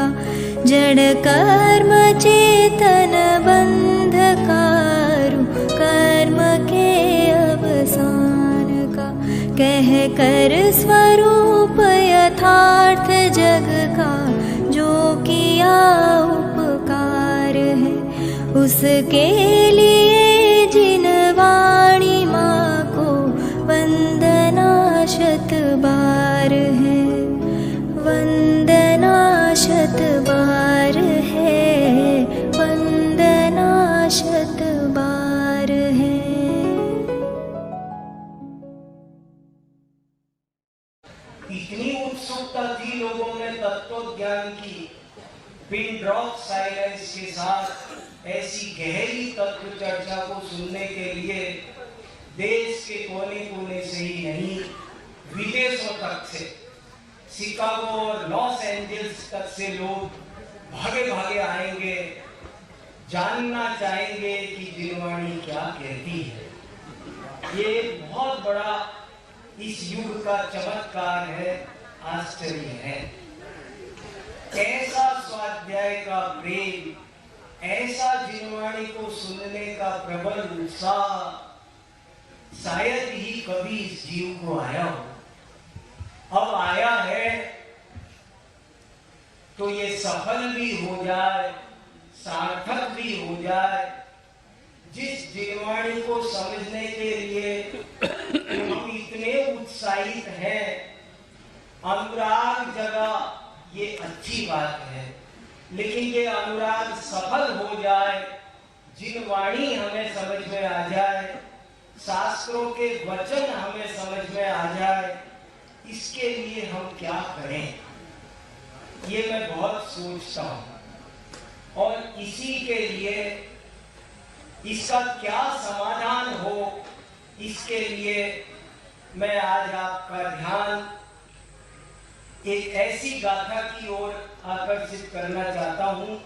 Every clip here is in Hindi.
का, जड़ कर्म चेतन बंधकारु कर्म के अवसान का, कह कर स्वरूप यथार्थ जग का, जो किया उपकार है उसके लिए जिन वाणी माँ को वंदना शत बार है, वंदना शत बार है, वंदना शत बार है। इतनी उत्सुकता थी लोगों में तत्व ज्ञान की, पिन ड्रॉप साइलेंस के साथ ऐसी गहरी तत्व चर्चा को सुनने के लिए देश के कोने कोने से ही नहीं, विदेशों तक से, शिकागो और लॉस एंजल्स तक से लोग भागे भागे आएंगे, जानना चाहेंगे कि जिनवाणी क्या कहती है। ये बहुत बड़ा इस युग का चमत्कार है, आश्चर्य है। ऐसा स्वाध्याय का प्रेम, ऐसा जिनवाणी को सुनने का प्रबल उत्साह शायद ही कभी इस जीव को आया हो। अब आया है तो ये सफल भी हो जाए, सार्थक भी हो जाए। जिस जिनवाणी को समझने के लिए हम इतने उत्साहित हैं, अनुराग जगा, ये अच्छी बात है, लेकिन ये अनुराग सफल हो जाए, जिनवाणी हमें समझ में आ जाए, शास्त्रों के वचन हमें समझ में आ जाए, इसके लिए हम क्या करें, ये मैं बहुत सोचता हूं। और इसी के लिए इसका क्या समाधान हो, इसके लिए मैं आज आपका ध्यान एक ऐसी गाथा की ओर आकर्षित करना चाहता हूं,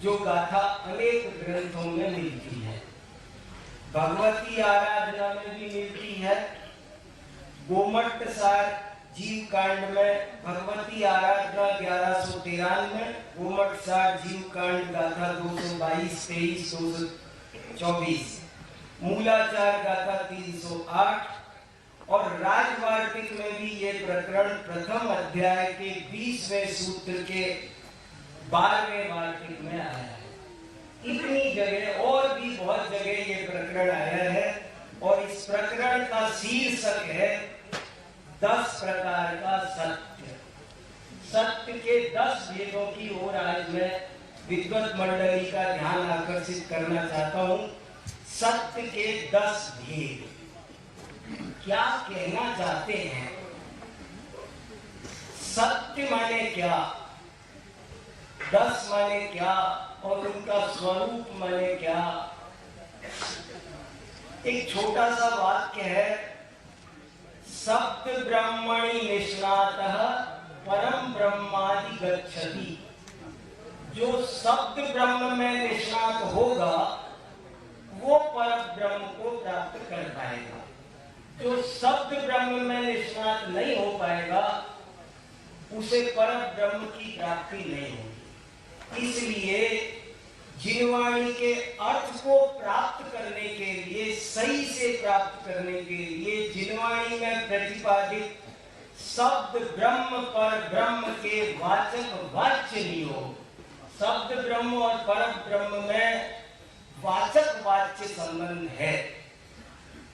जो गाथा अनेक ग्रंथों में मिलती है, भगवती आराधना में भी मिलती है। गोमट्ट सार जीव कांड में भगवती आराधना 1193, गोमट्ट सार जीव कांड गाथा 222, 23, 224, मूलाचार गाथा 308 और राजवार्तिक में भी ये प्रकरण प्रथम अध्याय के 20वें सूत्र के 12वें वार्तिक में आया है। इतनी जगह और भी बहुत जगह ये प्रकरण आया है और इस प्रकरण का शीर्षक है 10 प्रकार का सत्य। सत्य के 10 भेदों की ओर आज मैं विद्वत मंडली का ध्यान आकर्षित करना चाहता हूं। सत्य के 10 भेद क्या कहना चाहते हैं? सत्य माने क्या, 10 माने क्या और उनका स्वरूप माने क्या? एक छोटा सा वाक्य है, सप्त ब्रह्मणि निष्णातः परम ब्रह्मादि गच्छति। जो सप्त ब्रह्म में निष्णात होगा वो परम ब्रह्म को प्राप्त कर पाएगा। जो शब्द ब्रह्म में निष्णात नहीं हो पाएगा उसे परम ब्रह्म की प्राप्ति नहीं होगी। इसलिए जिनवाणी के अर्थ को प्राप्त करने के लिए, सही से प्राप्त करने के लिए जिनवाणी में प्रतिपादित शब्द ब्रह्म पर ब्रह्म के वाचक वाच्य लियो। शब्द ब्रह्म और परम ब्रह्म में वाचक वाच्य संबंध है।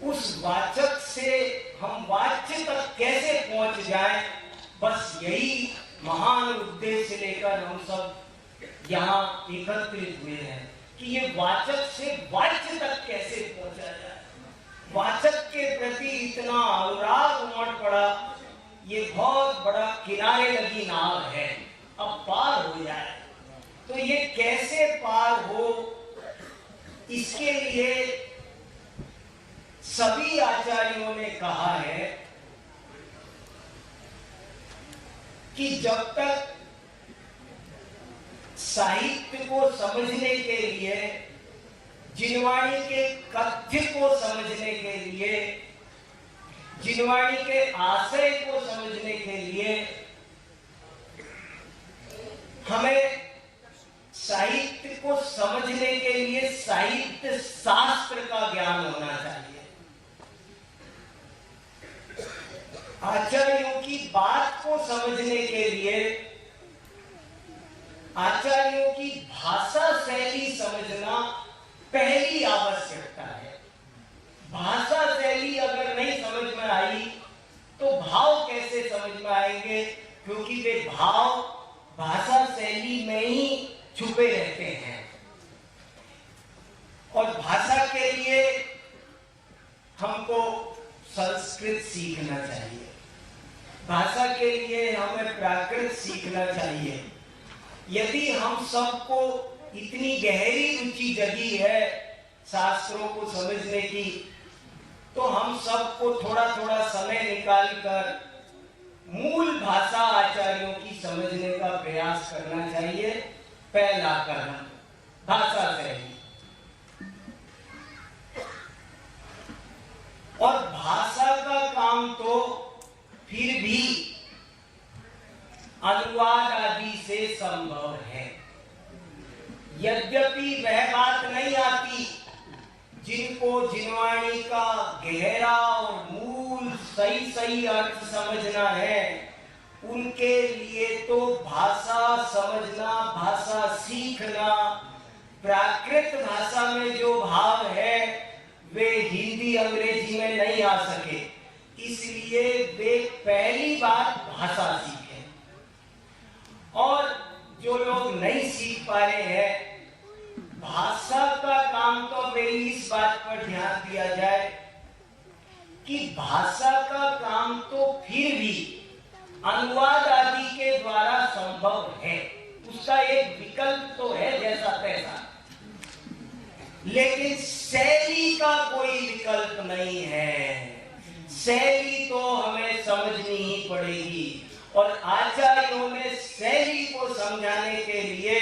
उस वाचक से हम वाच्य तक कैसे पहुंच जाएं, बस यही महान उद्देश्य लेकर हम सब यहाँ एकत्रित हुए हैं कि ये वाचक से वाच्य तक कैसे पहुंचा जाए। वाचक के प्रति इतना अनुराग उमड़ पड़ा, ये बहुत बड़ा किनारे लगी नाव है, अब पार हो जाए। तो ये कैसे पार हो, इसके लिए सभी आचार्यों ने कहा है कि जब तक साहित्य को समझने के लिए, जिनवाणी के कथ्य को समझने के लिए, जिनवाणी के आशय को समझने के लिए हमें साहित्य को समझने के लिए साहित्य शास्त्र का ज्ञान होना चाहिए। आचार्यों की बात को समझने के लिए आचार्यों की भाषा शैली समझना पहली आवश्यकता है। भाषा शैली अगर नहीं समझ में आई तो भाव कैसे समझ में आएंगे, क्योंकि वे भाव भाषा शैली में ही छुपे रहते हैं। और भाषा के लिए हमको संस्कृत सीखना चाहिए, भाषा के लिए हमें प्राकृत सीखना चाहिए। यदि हम सबको इतनी गहरी रुचि जगी है शास्त्रों को समझने की, तो हम सबको थोड़ा थोड़ा समय निकालकर मूल भाषा आचार्यों की समझने का प्रयास करना चाहिए। पहला कदम भाषा शैली। और भाषा का काम तो फिर भी अनुवाद आदि से संभव है। यद्यपि वह बात नहीं आती जिनको जिनवाणी का गहरा और मूल सही सही अर्थ समझना है, उनके लिए तो भाषा समझना, भाषा सीखना, प्राकृत भाषा में जो भाव है वे हिंदी अंग्रेजी में नहीं आ सके, इसलिए वे पहली बात भाषा सीखें। और जो लोग नहीं सीख पा रहे हैं, भाषा का काम तो मेरी इस बात पर ध्यान दिया जाए कि भाषा का काम तो फिर भी अनुवाद आदि के द्वारा संभव है। उसका एक विकल्प तो है जैसा तैसा, लेकिन शैली का कोई विकल्प नहीं है। शैली तो हमें समझनी ही पड़ेगी। और आचार्यों ने शैली को समझाने के लिए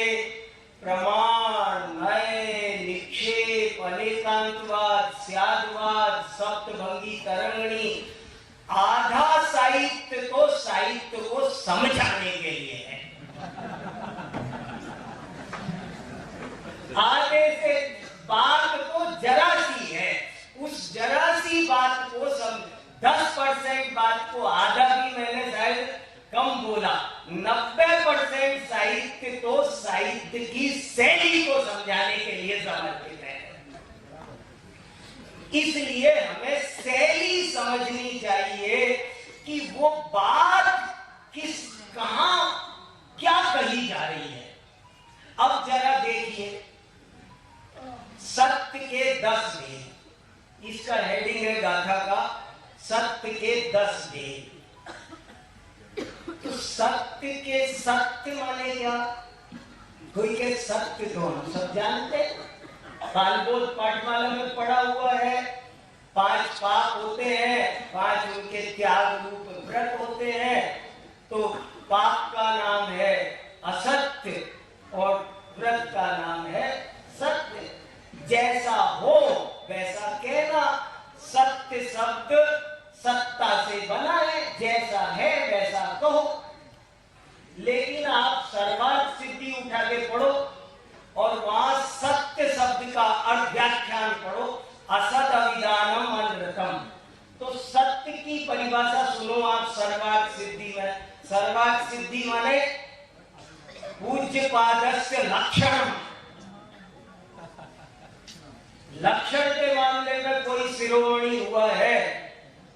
प्रमाण, नय, निक्षेप, अनेकांतवाद, स्यादवाद, सप्तभंगी तरंगणी, आधा साहित्य तो साहित्य को समझाने के लिए है। आगे से बात तो जरा सी है, उस जरा सी बात को 10% बात को आधा भी मैंने शायद कम बोला, 90% साहित्य तो साहित्य की शैली को समझाने के लिए समर्पित है। इसलिए हमें शैली समझनी चाहिए कि वो बात कहां क्या कही जा रही है। अब जरा देखिए, सत्य के 10 भेद, इसका हेडिंग है गाथा का सत्य के 10 भेद। तो सत्य के सत्य माने क्या? कोई के सत्य तो हम सब जानते, कालबोध पाठमाला में पढ़ा हुआ है। 5 पाप होते हैं, 5 उनके त्याग रूप व्रत होते हैं। तो पाप का नाम है असत्य और व्रत का नाम है सत्य। जैसा हो वैसा कहना, सत्य शब्द सत्ता से बना है, जैसा है वैसा कहो। लेकिन आप सर्वार्थ सिद्धि उठा के पढ़ो और वहां सत्य शब्द का अर्थ व्याख्यान पढ़ो, असत अविधानम अनृतम। तो सत्य की परिभाषा सुनो आप सर्वार्थ सिद्धि में। सर्वार्थ सिद्धि माने पूज्य पादस्य लक्षणम। लक्षण के मामले में कोई शिरोमणि हुआ है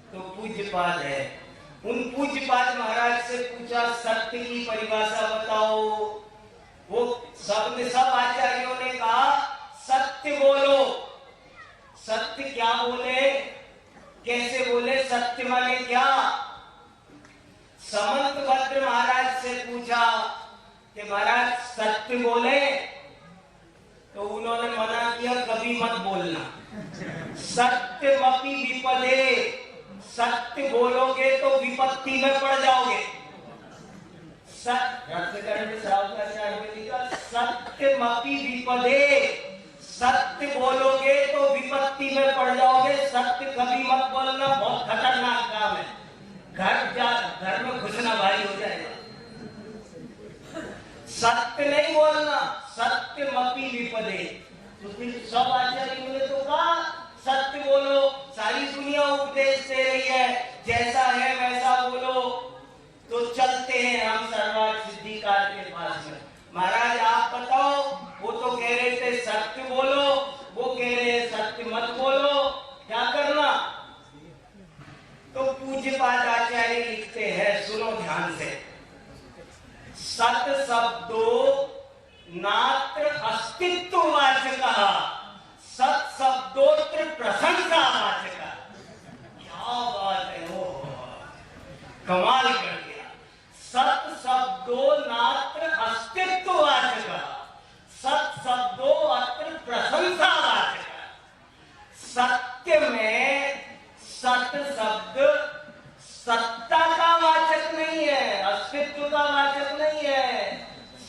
तो पूज्यपाद है। उन पूज्यपाद महाराज से पूछा सत्य की परिभाषा बताओ। वो सब आचार्यों ने कहा सत्य बोलो। सत्य क्या बोले, कैसे बोले, सत्य माने क्या? समंत भद्र महाराज से पूछा कि महाराज सत्य बोले, तो उन्होंने मना किया, कभी मत बोलना। सत्यमपि विपदे, सत्य बोलोगे तो विपत्ति में पड़ जाओगे। सत्यमपि विपदे, सत्य बोलोगे तो विपत्ति में पड़ जाओगे। सत्य कभी मत बोलना, बहुत खतरनाक काम है। घर में घुसना भारी हो जाएगा। सत्य नहीं बोलना, सत्यमपि विपदे। तो फिर सब आचार्यों ने तो कहा सत्य बोलो, सारी दुनिया उपदेश दे रही है, जैसा है वैसा बोलो। तो चलते हैं हम सर्वार्थ सिद्धिकार के पास में। महाराज आप बताओ, वो तो कह रहे थे सत्य बोलो, वो कह रहे हैं सत्य मत बोलो, क्या करना? तो पूज्यपाद आचार्य लिखते हैं, सुनो ध्यान से। सत शब्दो नात्र अस्तित्ववाचक, सत शब्दोत्र प्रशंसावाचक। क्या बात है, वो कमाल कर दिया। सत शब्दो नात्र अस्तित्ववाचक, सत शब्दो अत्र प्रशंसावाचक। सत्य में सत शब्द सत्ता का वाचक नहीं है, अस्तित्व का वाचक नहीं है,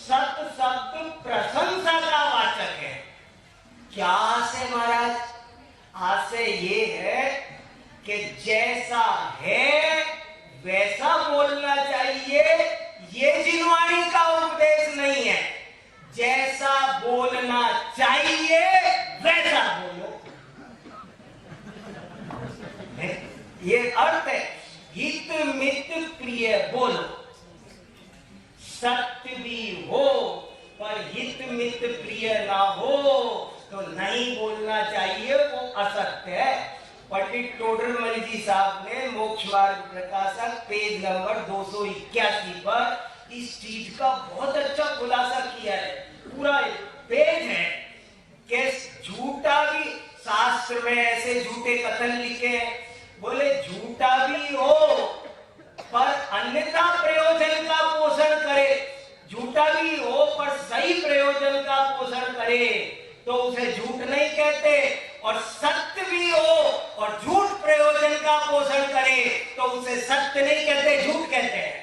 सत शब्द प्रशंसा का वाचक है। क्या आशय महाराज? आशय ये है कि जैसा है वैसा बोलना चाहिए, ये जिनवाणी का उपदेश नहीं है। जैसा बोलना चाहिए वैसा बोलो, ये अर्थ है। हित मित प्रिय बोलो, सत्य भी हो पर हित मित प्रिय ना हो तो नहीं बोलना चाहिए, वो असत्य है। पंडित टोडरमल जी साहब ने मोक्ष मार्ग प्रकाशक पेज नंबर 281 पर इस चीज का बहुत अच्छा खुलासा किया है। पूरा पेज है कि झूठा भी, शास्त्र में ऐसे झूठे कथन लिखे हैं, बोले झूठा भी हो पर अन्यथा प्रयोजन का पोषण करे, झूठा भी हो पर सही प्रयोजन का पोषण करे तो उसे झूठ नहीं कहते, और सत्य भी हो और झूठ प्रयोजन का पोषण करे तो उसे सत्य नहीं कहते, झूठ कहते हैं।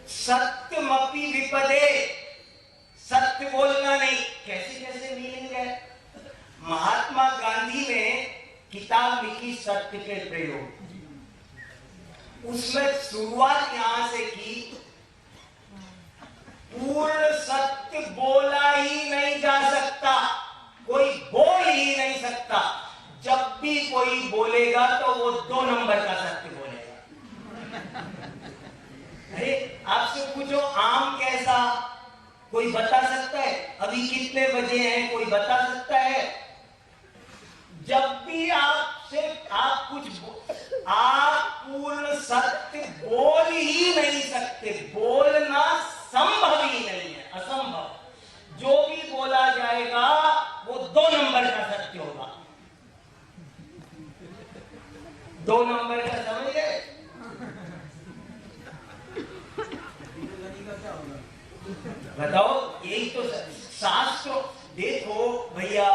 सत्यमपि विपदे, सत्य बोलना नहीं। कैसे कैसे मीनिंग है? महात्मा गांधी ने किताब लिखी सत्य के प्रयोग, उसमें शुरुआत यहां से की, पूर्ण सत्य बोला ही नहीं जा सकता, कोई बोल ही नहीं सकता। जब भी कोई बोलेगा तो वो 2 नंबर का सत्य बोलेगा। अरे आपसे पूछो आम कैसा, कोई बता सकता है? अभी कितने बजे हैं, कोई बता सकता है? जब भी आपसे आप पूर्ण सत्य बोल ही नहीं सकते, बोलना संभव ही नहीं है, असंभव। जो भी बोला जाएगा वो 2 नंबर का सत्य होगा। 2 नंबर का समझ गए? बताओ, यही तो शास्त्र। देखो भैया,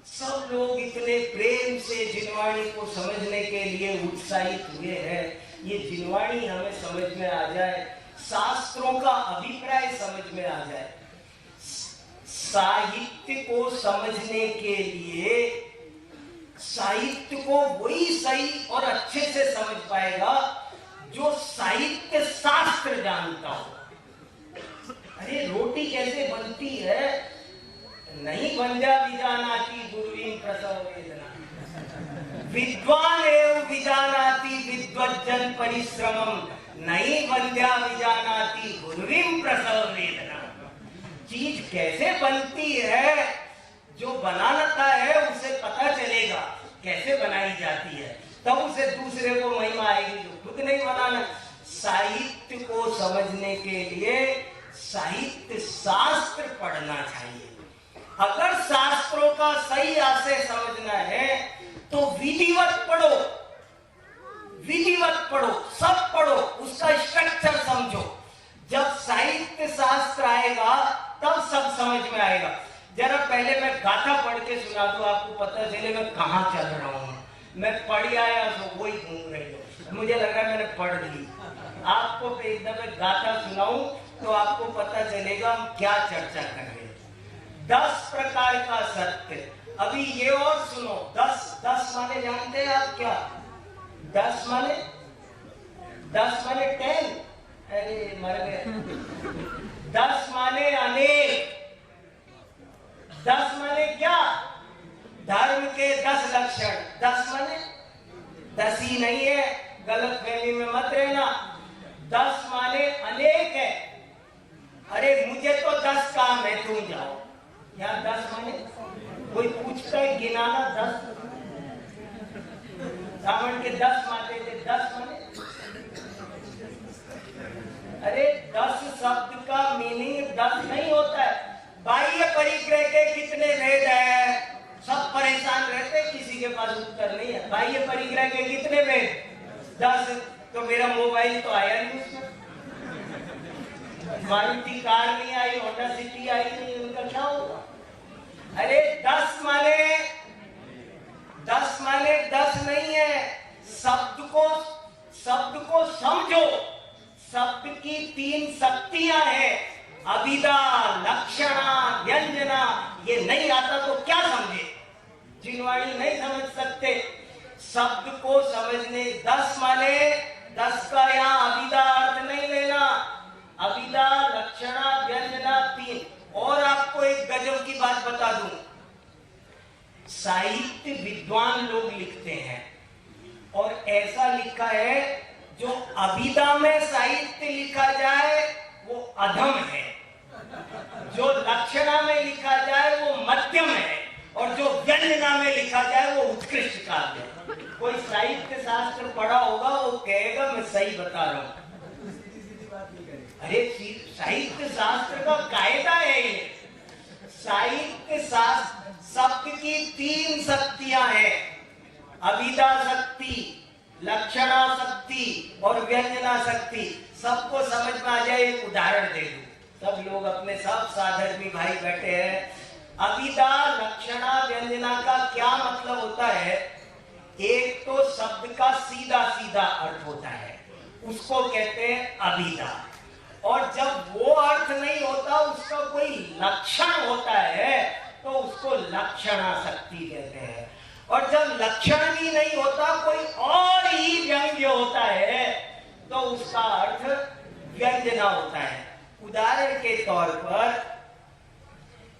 सब लोग इतने प्रेम से जिनवाणी को समझने के लिए उत्साहित हुए हैं। ये जिनवाणी हमें समझ में आ जाए, शास्त्रों का अभिप्राय समझ में आ जाए। साहित्य को समझने के लिए साहित्य को वही सही और अच्छे से समझ पाएगा जो साहित्य शास्त्र जानता हो। अरे रोटी कैसे बनती है, नहीं बंजा विजानाति गुरुविन प्रसव वेदना, विद्वान एव विजानाति विद्वज्जन परिश्रमम, नहीं बंजा विजानाति गुरुविन प्रसव वेदना। चीज कैसे बनती है, जो बनाता है उसे पता चलेगा कैसे बनाई जाती है, तब उसे दूसरे को महिमा आएगी जो खुद नहीं बनाना। साहित्य को समझने के लिए साहित्य शास्त्र पढ़ना चाहिए। अगर शास्त्रों का सही आशय समझना है तो विधिवत पढ़ो, विधिवत पढ़ो, सब पढ़ो, उसका स्ट्रक्चर समझो। जब साहित्य शास्त्र आएगा तब सब समझ में आएगा। जरा पहले मैं गाथा पढ़ के सुना दूं, आपको पता चले मैं कहाँ चल रहा हूँ। मैं पढ़ आया तो वही घूम रही हूँ, मुझे लग रहा है मैंने पढ़ ली। आपको एक दफे गाथा सुनाऊं तो आपको पता चलेगा हम क्या चर्चा कर रहे हैं। 10 प्रकार का सत्य। अभी ये और सुनो, 10 माने जानते हैं आप क्या? 10 माने 10 माने 10 अरे मर गए। 10 माने अनेक। 10 माने क्या? धर्म के 10 लक्षण। 10 माने 10 ही नहीं है, गलत फहमी में मत रहना। 10 माने अनेक है। अरे मुझे तो 10 काम है, तुम जाओ। क्या 10 माने? कोई पूछता है गिनाना 10? रावण के 10 माते थे, 10 माने? अरे 10 शब्द का मीनिंग 10 नहीं होता है। बाह्य परिग्रह के कितने भेद है? सब परेशान रहते, किसी के पास उत्तर नहीं है। बाह्य परिग्रह के कितने भेद? 10। तो मेरा मोबाइल तो आया नहीं उसमें, मारुति कार नहीं आई, होंडा सिटी आई नहीं, उनका क्या होगा? अरे 10 माने 10 नहीं है। शब्द को समझो। शब्द की 3 शक्तियां हैं, अभिधा, लक्षणा, व्यंजना। ये नहीं आता तो क्या समझे? जिनवाणी नहीं समझ सकते। शब्द को समझने 10 माने 10 का यहाँ अभिधा अर्थ नहीं लेना। अभिधा, लक्षणा, व्यंजना 3। और आपको एक गजब की बात बता दूं, साहित्य विद्वान लोग लिखते हैं और ऐसा लिखा है, जो अभिधा में साहित्य लिखा जाए वो अधम है, जो लक्षणा में लिखा जाए वो मध्यम है, और जो व्यंजना में लिखा जाए वो उत्कृष्ट काव्य है। कोई साहित्य शास्त्र पढ़ा होगा वो कहेगा मैं सही बता रहा हूं। अरे साहित्य शास्त्र का कायदा है ये। साहित्य शास्त्र शब्द की 3 शक्तियां हैं, अभिधा शक्ति, लक्षणा शक्ति और व्यंजना शक्ति। सबको समझ में आ जाए, एक उदाहरण दे दूं। सब लोग अपने सब साधर्मी भाई बैठे हैं। अभिधा, लक्षणा, व्यंजना का क्या मतलब होता है? एक तो शब्द का सीधा सीधा अर्थ होता है, उसको कहते हैं अभिधा। और जब वो अर्थ नहीं होता, उसका कोई लक्षण होता है तो उसको लक्षणा शक्ति कहते हैं। और जब लक्षण भी नहीं होता, कोई और ही व्यंग्य होता है तो उसका अर्थ व्यंजना होता है। उदाहरण के तौर पर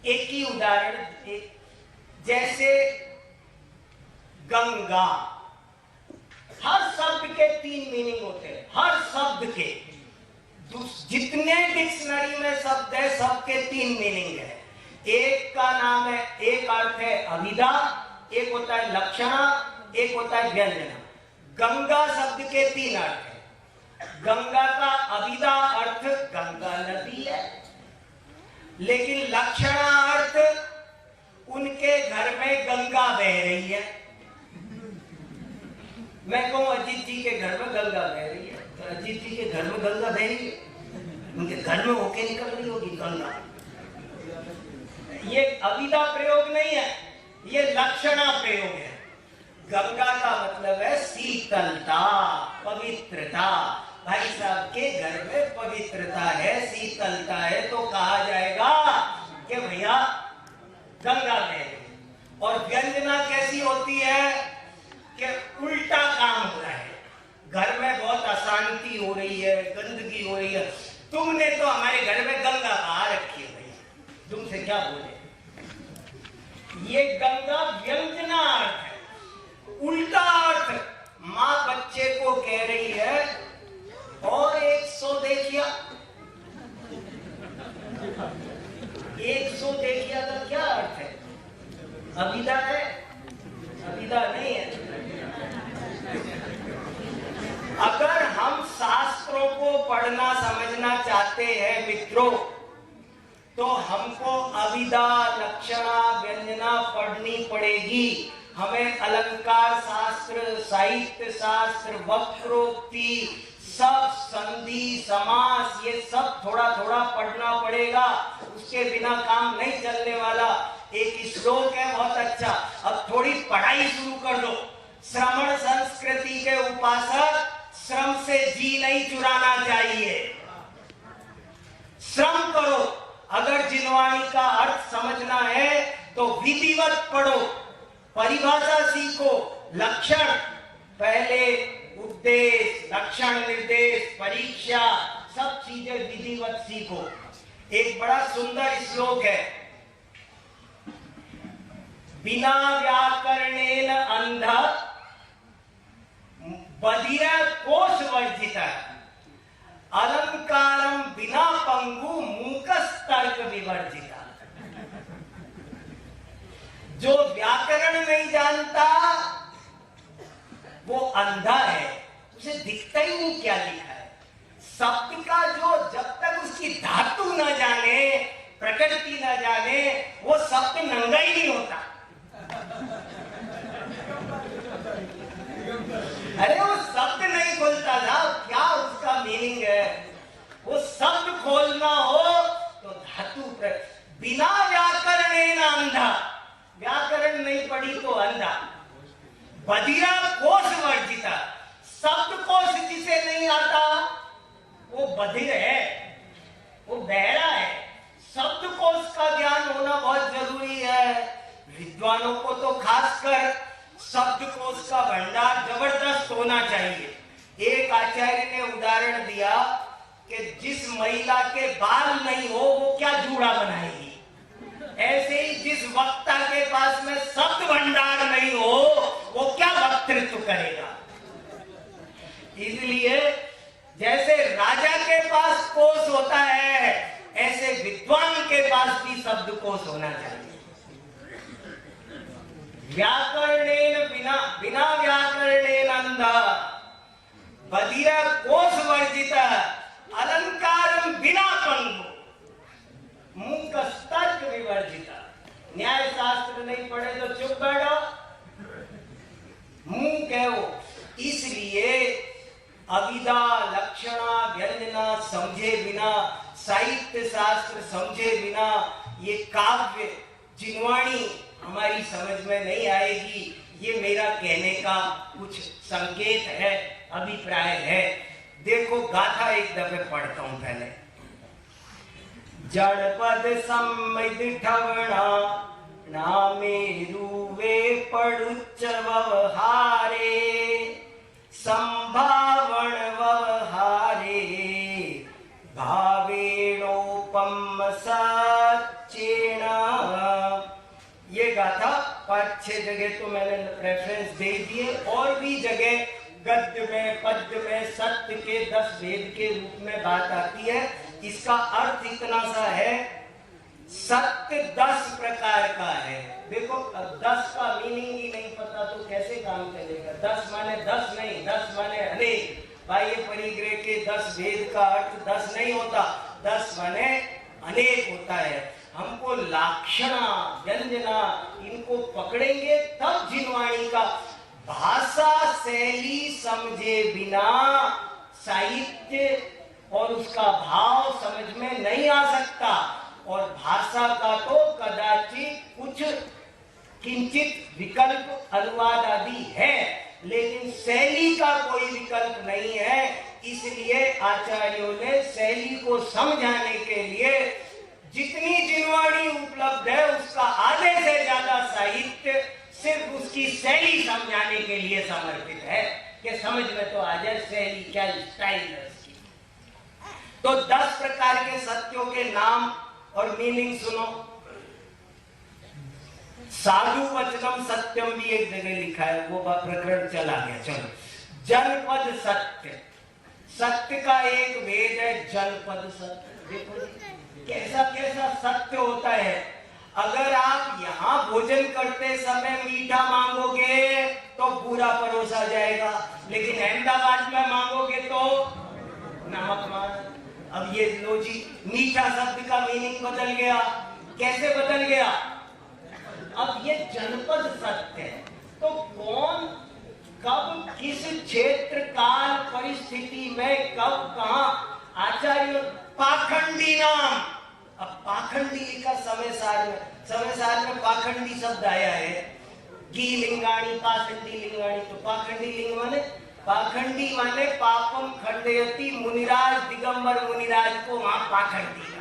एक ही उदाहरण, जैसे गंगा। हर शब्द के 3 मीनिंग होते हैं, हर शब्द के। जितने डिक्शनरी में शब्द है सबके 3 मीनिंग है। एक का नाम है, एक अर्थ है अभिधा, एक होता है लक्षणा, एक होता है व्यंजना। गंगा शब्द के 3 अर्थ है। गंगा का अभिधा अर्थ गंगा नदी है, लेकिन लक्षणा अर्थ उनके घर में गंगा बह रही है। मैं कहूं अजीत जी के घर में गंगा बह रही है, तो अजीत जी के घर में गंगा बह रही है, उनके घर में होके निकल रही होगी गंगा। ये अभिधा प्रयोग नहीं है, ये लक्षणा प्रयोग है। गंगा का मतलब है शीतलता, पवित्रता। भाई साहब के घर में पवित्रता है, शीतलता है, तो कहा जाएगा कि भैया गंगा में। और व्यंजना कैसी होती है कि उल्टा काम हो रहा है, घर में बहुत अशांति हो रही है, गंदगी हो रही है, तुमने तो हमारे घर में गंगा बहा रखी है भैया, तुमसे क्या बोले। ये गंगा व्यंजना अर्थ है। उल्टा अर्थ, माँ बच्चे को कह रही है और 100 देखिया। 100 देखिया का क्या अर्थ है? अभिधा है? अभिधा नहीं है। अगर हम शास्त्रों को पढ़ना समझना चाहते हैं मित्रों, तो हमको अभिधा, लक्षणा, व्यंजना पढ़नी पड़ेगी। हमें अलंकार शास्त्र, साहित्य शास्त्र, वक्रोक्ति, सब संधि, समास, ये सब थोड़ा थोड़ा पढ़ना पड़ेगा। उसके बिना काम नहीं चलने वाला। एक श्लोक है बहुत अच्छा, अब थोड़ी पढ़ाई शुरू कर दो। श्रमण संस्कृति के उपासक, श्रम से जी नहीं चुराना चाहिए, श्रम करो। अगर जिनवाणी का अर्थ समझना है तो विधिवत पढ़ो, परिभाषा सीखो। लक्षण पहले, उद्देश्य, लक्षण निर्देश, परीक्षा, सब चीजें विधिवत सीखो। एक बड़ा सुंदर श्लोक है, बिना व्याकरणेन अंध बधिर कोश वर्जित अलंकारम बिना पंगु मूकस्तर्क विवर्जिता। जो व्याकरण नहीं जानता वो अंधा है, उसे दिखता ही नहीं क्या लिखा है। शब्द का जो जब तक उसकी धातु न जाने, प्रकृति न जाने, वो शब्द नंगा ही नहीं होता। अरे वो शब्द नहीं खोलता था, क्या उसका मीनिंग है? वो शब्द खोलना हो तो धातु बिना व्याकरणेन अंधा, व्याकरण नहीं पढ़ी तो अंधा। बधिरा कोश वर्जिता, शब्द कोश जिसे नहीं आता वो बधिर है, वो बहरा है। शब्द कोश का ज्ञान होना बहुत जरूरी है। विद्वानों को तो खासकर शब्द कोश का भंडार जबरदस्त होना चाहिए। एक आचार्य ने उदाहरण दिया कि जिस महिला के बाल नहीं हो वो क्या जूड़ा बनाएगी, ऐसे ही जिस वक्ता के पास में शब्द भंडार नहीं हो वो क्या वक्तृत्व करेगा। इसलिए जैसे राजा के पास कोश होता है, ऐसे विद्वान के पास भी शब्द कोश होना चाहिए। व्याकरणेन बिना व्याकरणेन अंधा बधिर कोश वर्जित अलंकारम बिना पंगु मूकस्तर्क विवर्जिता। न्याय शास्त्र नहीं पढ़े तो चुप बैठो, मूक है वो। इसलिए अविदा लक्षणा व्यंजना समझे बिना, साहित्य शास्त्र समझे बिना ये काव्य जिनवाणी हमारी समझ में नहीं आएगी। ये मेरा कहने का कुछ संकेत है, अभिप्राय है। देखो गाथा एक दफे पढ़ता हूं पहले। जड़पद सम्मिद ठवणा नामेरुवे पड़ुच्च व्यवहारे संभावण व्यवहारे भावेणोपम सच्चेन। ये गाथा 5-6 जगह तो मैंने रेफरेंस दे दिए, और भी जगह गद्य में पद्य में सत्य के 10 भेद के रूप में बात आती है। इसका अर्थ इतना सा है, सत्य 10 प्रकार का है। देखो 10 का मीनिंग ही नहीं पता तो कैसे काम चलेगा। 10 माने 10 नहीं, 10 माने अनेक। बाह्य परिग्रह के 10 भेद का अर्थ 10 नहीं होता, 10 माने अनेक होता है। हमको लाक्षणा व्यंजना इनको पकड़ेंगे तब जिनवाणी का। भाषा शैली समझे बिना साहित्य और उसका भाव समझ में नहीं आ सकता। और भाषा का तो कदाचित कुछ किंचित विकल्प अनुवाद आदि है, लेकिन शैली का कोई विकल्प नहीं है। इसलिए आचार्यों ने शैली को समझाने के लिए जितनी जिनवाणी उपलब्ध है उसका आधे से ज्यादा साहित्य सिर्फ उसकी शैली समझाने के लिए समर्पित है कि समझ में तो आ जाए शैली क्या स्टाइल है उसकी। तो 10 प्रकार के सत्यों के नाम और मीनिंग सुनो। साधु वचनम सत्यम भी एक जगह लिखा है, वो प्रकरण चला गया। चलो, जनपद सत्य, सत्य का एक वेद है जनपद सत्य। देखो कैसा कैसा सत्य होता है। अगर आप यहाँ भोजन करते समय मीठा मांगोगे तो पूरा परोसा जाएगा, लेकिन अहमदाबाद में मांगोगे तो नमक मार। अब ये लो जी, मीठा शब्द का मीनिंग बदल गया। कैसे बदल गया? अब ये जनपद सत्य है तो कौन कब किस क्षेत्र काल परिस्थिति में कब कहां आचार्य पाखंडी नाम। अब पाखंडी लिखा समय सार में पाखंडी शब्द आया है। की लिंगाणी पाखंडी लिंगाणी, तो पाखंडी लिंग माने पाखंडी माने पापम खंडयति मुनिराज दिगंबर मुनिराज को वहां पाखंडी का।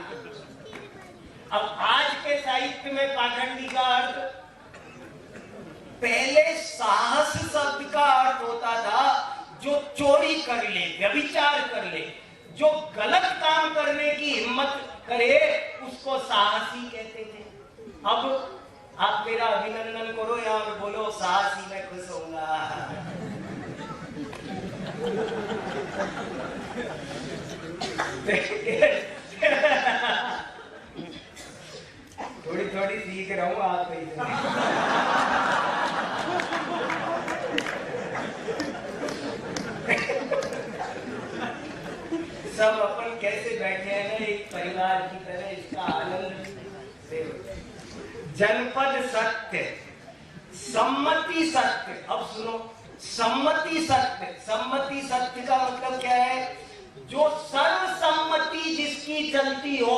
अब आज के साहित्य में पाखंडी का अर्थ, पहले साहस शब्द का अर्थ होता था जो चोरी कर ले, व्यभिचार कर ले, जो गलत काम करने की हिम्मत करे उसको साहसी कहते थे। अब आप मेरा अभिनंदन करो या बोलो साहसी, मैं खुश होऊंगा। थोड़ी थोड़ी सीख रहा हूँ आप सब अपन कैसे बैठे हैं ना एक परिवार की तरह, इसका आनंद से। जनपद सत्य, सम्मति सत्य। अब सुनो, सम्मति सत्य। सम्मति सत्य का मतलब क्या है? जो सर्वसम्मति जिसकी चलती हो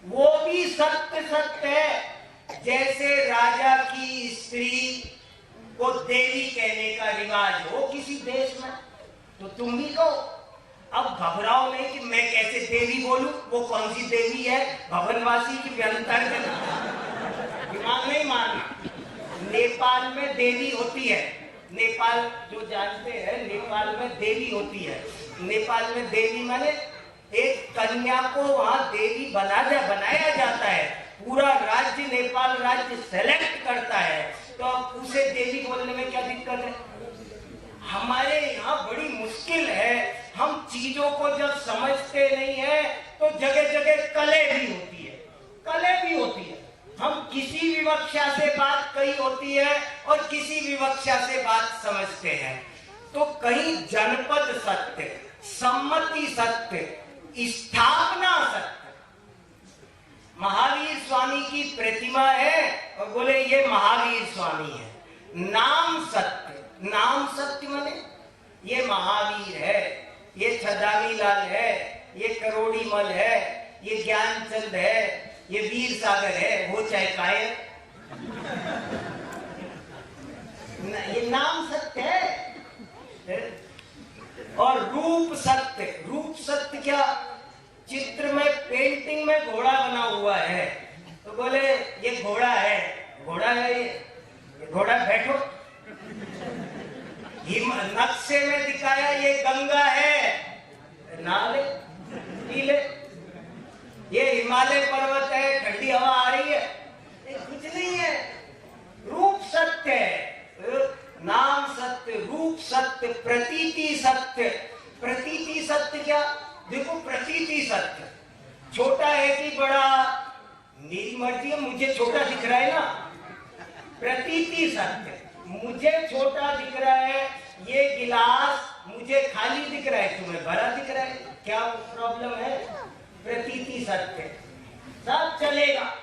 वो भी सत्य सत्य है। जैसे राजा की स्त्री को देवी कहने का रिवाज हो किसी देश में, तो तुम भी कहो। अब घबराओ नहीं कि मैं कैसे देवी बोलूं, वो कौन सी देवी है, भवनवासी की व्यंतर, दिमाग नहीं मारना। नेपाल में देवी होती है, नेपाल जो जानते हैं, नेपाल में देवी होती है। नेपाल में देवी माने एक कन्या को वहां देवी बनाया जाता है। पूरा राज्य, नेपाल राज्य सेलेक्ट करता है, तो अब उसे देवी बोलने में क्या दिक्कत है? हमारे यहाँ बड़ी मुश्किल है, हम चीजों को जब समझते नहीं है तो जगह जगह कले भी होती है, कले भी होती है। हम किसी विवक्षा से बात कही होती है और किसी विवक्षा से बात समझते हैं। तो कहीं जनपद सत्य, सम्मति सत्य, स्थापना सत्य। महावीर स्वामी की प्रतिमा है और बोले ये महावीर स्वामी है। नाम सत्य, नाम सत्य माने ये महावीर है, ये छदानी लाल है, ये करोड़ी मल है, ये ज्ञानचंद है, ये वीर सागर है, हो चाहे कायर, ये नाम सत्य है। और रूप सत्य, रूप सत्य क्या? चित्र में, पेंटिंग में घोड़ा बना हुआ है तो बोले ये घोड़ा है, घोड़ा है, ये घोड़ा बैठो। नक्शे में दिखाया ये गंगा है, नाले पीले, ये हिमालय पर्वत है, ठंडी हवा आ रही है, ये कुछ नहीं है। रूप सत्य है, नाम सत्य, रूप सत्य, प्रतीति सत्य। प्रतीति सत्य क्या? देखो, प्रतीति सत्य, छोटा है कि बड़ा मेरी मर्जी है, मुझे छोटा दिख रहा है ना। प्रतीति सत्य, मुझे छोटा दिख रहा है, ये गिलास मुझे खाली दिख रहा है, तुम्हें भरा दिख रहा है, क्या प्रॉब्लम है? प्रतीति सत्य, सब चलेगा।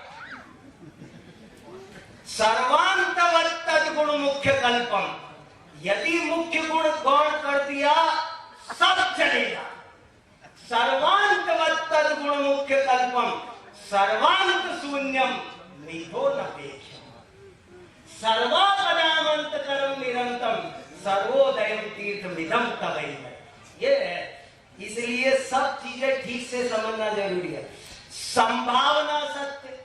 सर्वांतवत् तद्गुण मुख्य कल्पम, यदि मुख्य गुण गौण कर दिया सब चलेगा। सर्वांतवत् तद्गुण मुख्य कल्पम, सर्वांत शून्यम निधो नपेक्षम, सर्वापदामंत करम निरंतम, सर्वोदयम तीर्थमिदम तवैव। ये है, इसलिए सब चीजें ठीक से समझना जरूरी है। संभावना सत्य,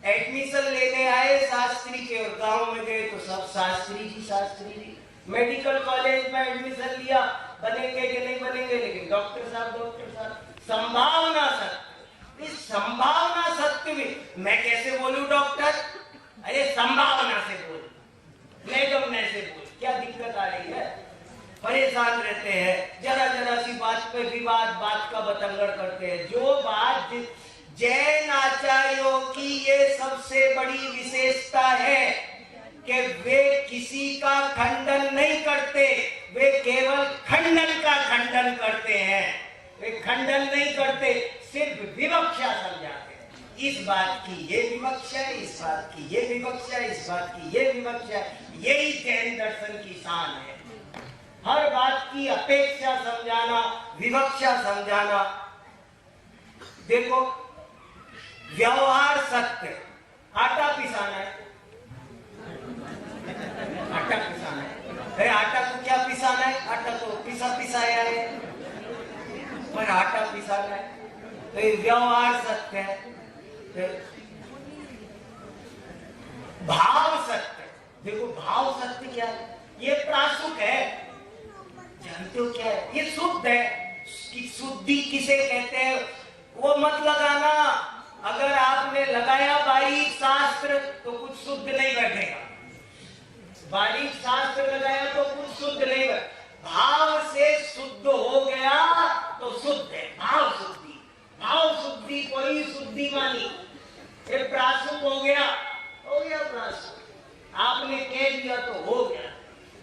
एडमिशन लेने आए शास्त्री के, गांव में गए तो सब शास्त्री जी, शास्त्री जी। मेडिकल कॉलेज में एडमिशन लिया, बनेंगे कि नहीं बनेंगे, लेकिन डॉक्टर साहब, डॉक्टर साहब। संभावना सत्य, इस संभावना सत्य में मैं कैसे बोलूं डॉक्टर? अरे संभावना से बोल, मैडम ने से बोल, क्या दिक्कत आ रही है? परेशान रहते हैं, जरा जरा सी बात पे विवाद, बात का बतंगड़ करते हैं। जो बात जैन आचार्यों की ये सबसे बड़ी विशेषता है कि वे किसी का खंडन नहीं करते, वे केवल खंडन का खंडन करते हैं। वे खंडन नहीं करते, सिर्फ विवक्षा समझाते हैं। इस बात की ये विवक्षा है, इस बात की ये विवक्षा है, इस बात की ये विवक्षा है। यही जैन दर्शन की शान है, हर बात की अपेक्षा समझाना, विवक्षा समझाना। देखो, व्यवहार सत्य, आटा पिसाना है, आटा पिसाना है। आटा को क्या पिसाना है? आटा तो पिसाया है, पर आटा पिसाना है, तो ये व्यवहार सत्य है। भाव सत्य, देखो भाव सत्य क्या है? ये प्रासुक है, जानते हो क्या है? ये शुद्ध है, कि शुद्ध शुद्धि किसे कहते हैं वो मत लगाना। अगर आपने लगाया बारीक शास्त्र तो कुछ शुद्ध नहीं बैठेगा। बारीक शास्त्र लगाया तो कुछ शुद्ध नहीं बैठेगा। भाव से शुद्ध हो गया तो शुद्ध है। भाव शुद्धि, भाव शुद्धि कोई शुद्धि मानी। ये प्रासुक हो गया प्रासुक। आपने कह दिया तो हो गया।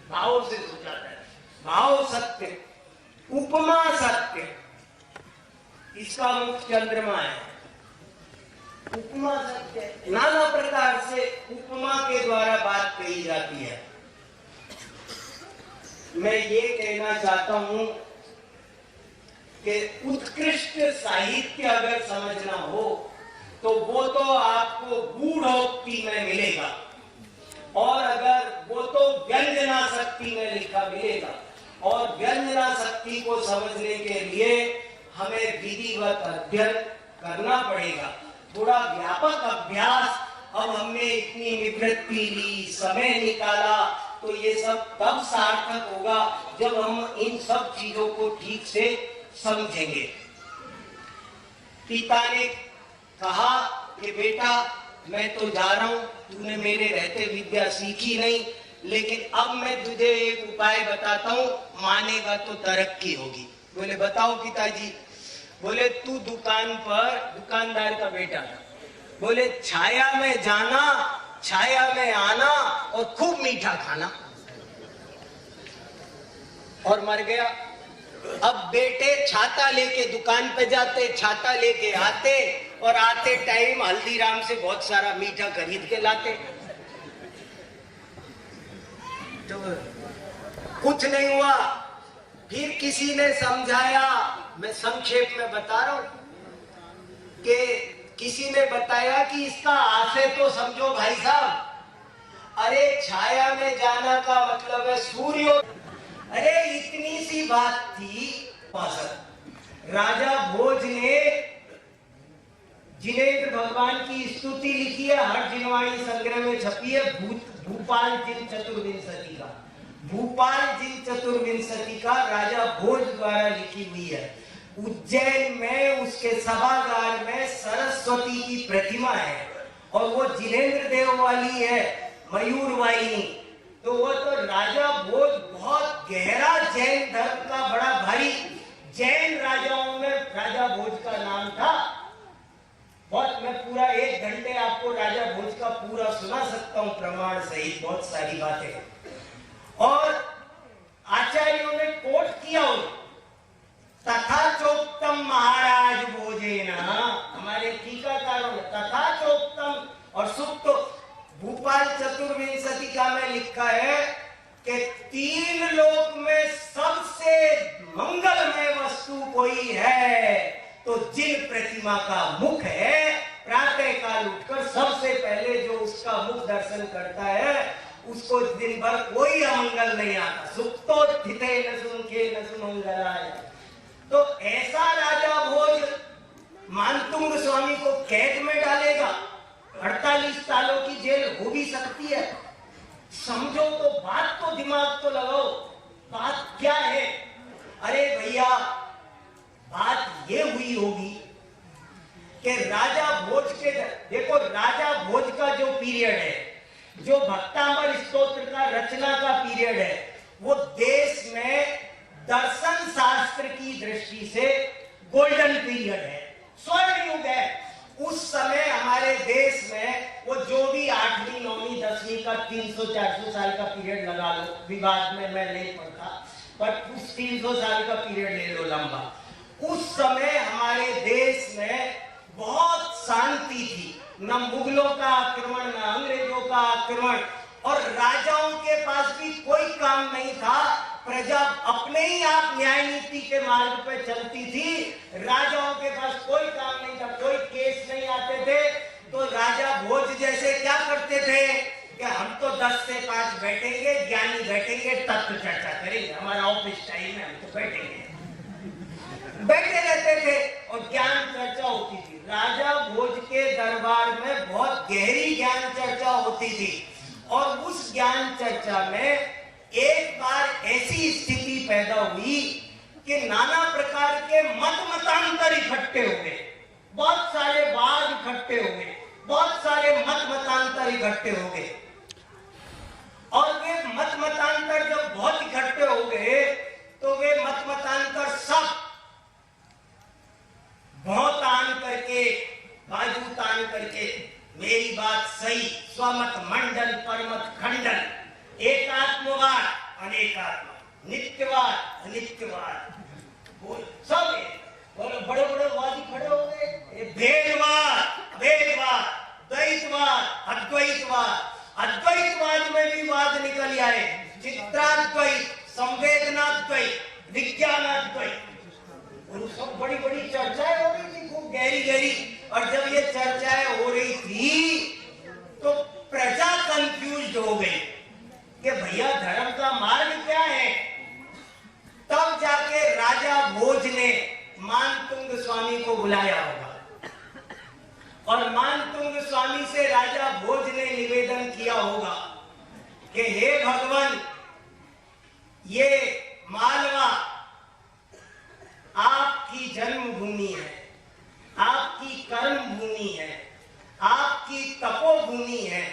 भाव से हो जाता है। भाव सत्य, उपमा सत्य, इसका मुख चंद्रमा है। उपमा सत्य, नाना प्रकार से उपमा के द्वारा बात कही जाती है। मैं ये कहना चाहता हूं कि उत्कृष्ट साहित्य अगर समझना हो तो वो तो आपको गूढ़ोक्ति में मिलेगा, और अगर वो तो व्यंजना शक्ति में लिखा मिलेगा। और व्यंजना शक्ति को समझने के लिए हमें विधिवत अध्ययन करना पड़ेगा, थोड़ा व्यापक अभ्यास। अब हमने इतनी निवृत्ति ली, समय निकाला, तो ये सब तब सार्थक होगा जब हम इन सब चीजों को ठीक से समझेंगे। पिता ने कहा कि बेटा मैं तो जा रहा हूं, तूने मेरे रहते विद्या सीखी नहीं, लेकिन अब मैं तुझे एक उपाय बताता हूं, मानेगा तो तरक्की होगी। बोले बताओ पिताजी। बोले तू दुकान पर, दुकानदार का बेटा था, बोले छाया में जाना, छाया में आना और खूब मीठा खाना, और मर गया। अब बेटे छाता लेके दुकान पे जाते, छाता लेके आते, और आते टाइम हल्दीराम से बहुत सारा मीठा खरीद के लाते। तो कुछ नहीं हुआ। फिर किसी ने समझाया, मैं संक्षेप में बता रहा हूं, कि किसी ने बताया कि इसका आशय तो समझो भाई साहब। अरे छाया में जाना का मतलब है सूर्य। अरे इतनी सी बात थी। राजा भोज ने जिनेंद्र भगवान की स्तुति लिखी है, हर जिनवाणी संग्रह में छपी है, भूपाल जिन चतुर्विंशति का, भूपाल जिन चतुर्विंशति का राजा भोज द्वारा लिखी हुई है। उज्जैन में उसके सभागार में सरस्वती की प्रतिमा है, और वो जिनेंद्र देव वाली है, मयूर वाहिनी। तो वो तो राजा भोज बहुत गहरा जैन धर्म का बड़ा भारी, जैन राजाओं में राजा भोज का नाम था। बहुत, मैं पूरा 1 घंटे आपको राजा भोज का पूरा सुना सकता हूँ प्रमाण सहित, बहुत सारी बातें। और आचार्यों ने कोट किया तथा चोक्तम महाराज भोजेना, हमारे टीकाकारों ने तथा चोक्तम और सुप्त भूपाल चतुर्विंशति का में लिखा है कि 3 लोक में सबसे मंगलमय वस्तु कोई है तो जिन प्रतिमा का मुख है, प्रातः काल उठकर सबसे पहले जो उसका मुख दर्शन करता है उसको दिन भर कोई अमंगल नहीं आता। सुप्तोत्थिते न सुमुखे न सुमंगलाय। तो ऐसा राजा भोज मानतुंग स्वामी को कैद में डालेगा, 48 सालों की जेल हो भी सकती है। समझो तो, बात तो दिमाग तो लगाओ, बात क्या है। अरे भैया बात ये हुई होगी कि राजा भोज के, देखो राजा भोज का जो पीरियड है, जो भक्तांबर स्तोत्र का रचना का पीरियड है, वो देश में दर्शन शास्त्र की दृष्टि से गोल्डन पीरियड है, स्वर्ण युग है। उस समय हमारे देश में वो जो भी 8वीं 9वीं 10वीं का 300-400 साल का पीरियड लगा लो, विवाद में मैं नहीं पढ़ता, पर उस 300 साल का पीरियड ले लो लंबा। उस समय हमारे देश में बहुत शांति थी, न मुगलों का आक्रमण न अंग्रेजों का आक्रमण, और राजाओं के पास भी कोई काम नहीं था। प्रजा अपने ही आप न्याय नीति के मार्ग पे चलती थी, राजाओं के पास कोई काम नहीं था, कोई केस नहीं आते थे। तो राजा भोज जैसे क्या करते थे कि हम तो 10 से 5 बैठेंगे, ज्ञानी बैठेंगे, तत्व चर्चा करेंगे, हमारा ऑफिस टाइम है, हम तो बैठेंगे, बैठे रहते थे और ज्ञान चर्चा होती थी। राजा भोज के दरबार में बहुत गहरी ज्ञान चर्चा होती थी, और उस ज्ञान चर्चा में एक बार ऐसी स्थिति पैदा हुई कि नाना प्रकार के मत इकट्ठे हो गए, बहुत सारे वाद इकट्ठे हो गए, बहुत सारे मत मतांतर इकट्ठे हो गए। और वे मत मतांतर जब बहुत इकट्ठे हो गए तो वे मत मतांतर सब बहुत तान करके, बाजू तान करके, मेरी बात सही, स्वमत मंडल परमत खंडन, एकात्मवाद अनेकात्म, नित्यवाद अनित्यवाद, सब बड़े बड़े वादी खड़े हो गए। भेदवाद, वेदवाद, द्वैतवाद, अद्वैतवाद, अद्वैतवाद में भी वाद निकल आए, चित्राद्वैत, संवेदनाद्वैत, विज्ञानाद्वैत, सब बड़ी बड़ी चर्चाएं हो रही थी, खूब गहरी गहरी। और जब ये चर्चाएं हो रही थी तो प्रजा कंफ्यूज हो गई कि भैया धर्म का मार्ग क्या है। तब जाके राजा भोज ने मानतुंग स्वामी को बुलाया होगा और मानतुंग स्वामी से राजा भोज ने निवेदन किया होगा कि हे भगवान, ये मालवा आपकी जन्मभूमि है, आपकी कर्म भूमि है, आपकी तपोभूमि है,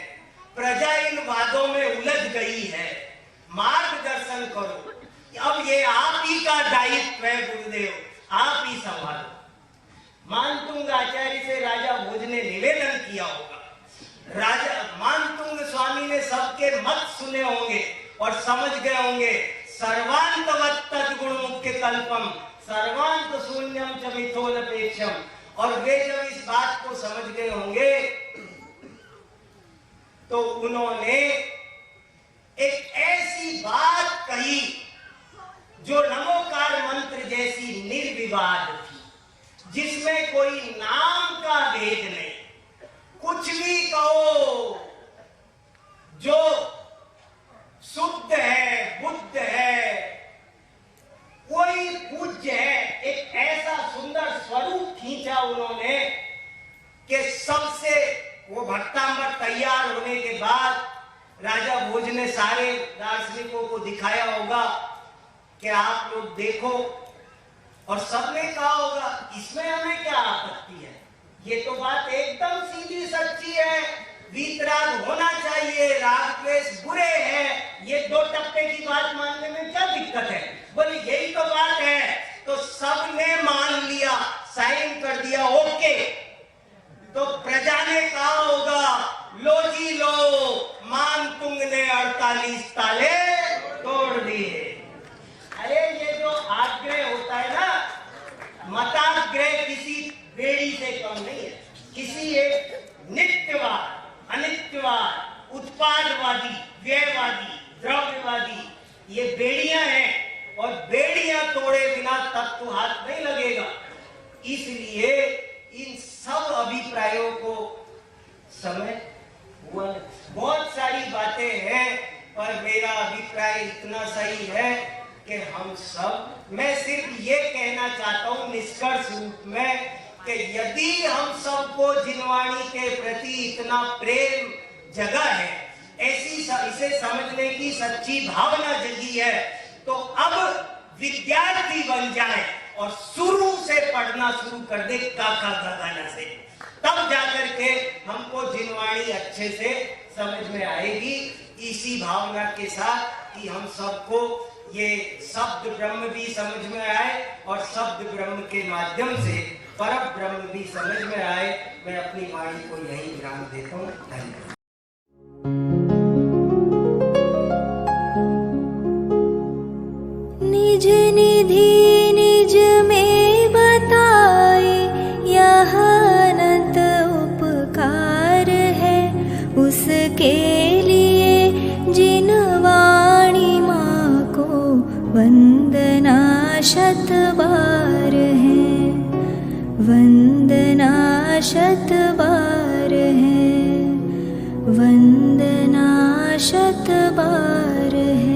प्रजा इन वादों में उलझ गई है, मार्गदर्शन करो। अब ये आप ही का दायित्व है गुरुदेव, आप ही संभालो। मानतुंग आचार्य से राजा भोज ने निवेदन किया होगा। राजा मानतुंग स्वामी ने सबके मत सुने होंगे और समझ गए होंगे, सर्वांतवत् तद्गुण मुख्य कल्पम सर्वांत शून्यम च मिथोनपेक्षम। और वे जब इस बात को समझ गए होंगे तो उन्होंने एक ऐसी बात कही जो नमोकार मंत्र जैसी निर्विवाद थी, जिसमें कोई नाम का भेद नहीं। कुछ भी कहो, जो शुद्ध है, बुद्ध है, कोई पूज्य है, एक ऐसा सुंदर स्वरूप खींचा उन्होंने कि सबसे वो भक्तांबर तैयार होने के बाद राजा भोज ने सारे दार्शनिकों को दिखाया होगा कि आप लोग देखो, और सबने कहा होगा इसमें हमें क्या आपत्ति है, ये तो बात एकदम सीधी सच्ची है, वीतराग होना चाहिए, राग द्वेष बुरे हैं, ये दो टप्पे की बात मानने में क्या दिक्कत है, बोले यही तो बात है। तो सबने मान लिया, साइन कर दिया, ओके। तो प्रजा ने कहा होगा, लो जी लो, मानतुंग ने 48 ताले तोड़ दिए। अरे ये जो आग्रह होता है ना, मताग्रह किसी बेड़ी से कम नहीं है, किसी एक नित्यवाद, अनित्यवाद, उत्पादवादी, व्ययवादी, द्रव्यवादी, ये बेड़ियां हैं और बेड़ियां तोड़े बिना तब तो हाथ नहीं लगेगा। इसलिए इन सब अभिप्रायों को समय हुआ। बहुत सारी बातें हैं पर मेरा अभिप्राय इतना सही है कि हम सब, मैं सिर्फ ये कहना चाहता हूं निष्कर्ष रूप में कि यदि हम सबको जिनवाणी के प्रति इतना प्रेम जगा है, ऐसी इसे समझने की सच्ची भावना जगी है, तो अब विद्यार्थी बन जाए और शुरू से पढ़ना शुरू कर दे काका गाना से, तब जाकर के हमको जिनवाणी अच्छे से समझ में आएगी। इसी भावना के साथ कि हम सबको ये शब्द ब्रह्म भी समझ में आए और शब्द ब्रह्म के माध्यम से परम ब्रह्म भी समझ में आए, मैं अपनी वाणी को यही विराम देता हूँ। धन्यवाद। निज निधि निज में बताए, यह अनंत उपकार है उसके लिए जिन वाणी माँ को वंदना शत बार है, वंदना शत बार है, वंदना शत बार है।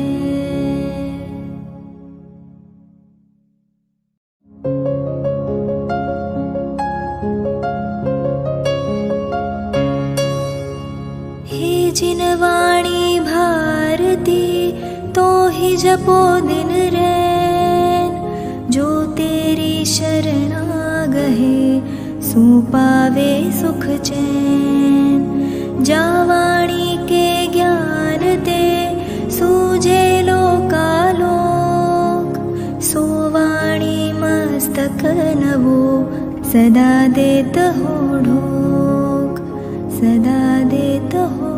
हे जिनवाणी भारती तो ही जपो दिन रैन, जो तेरी शरणागत गहे सुपावे सुख चैन। जावाणी के ज्ञान ते सूझे लोकालोक, सोवाणी मस्तक नवो सदा देत हो ढोक, सदा देत हो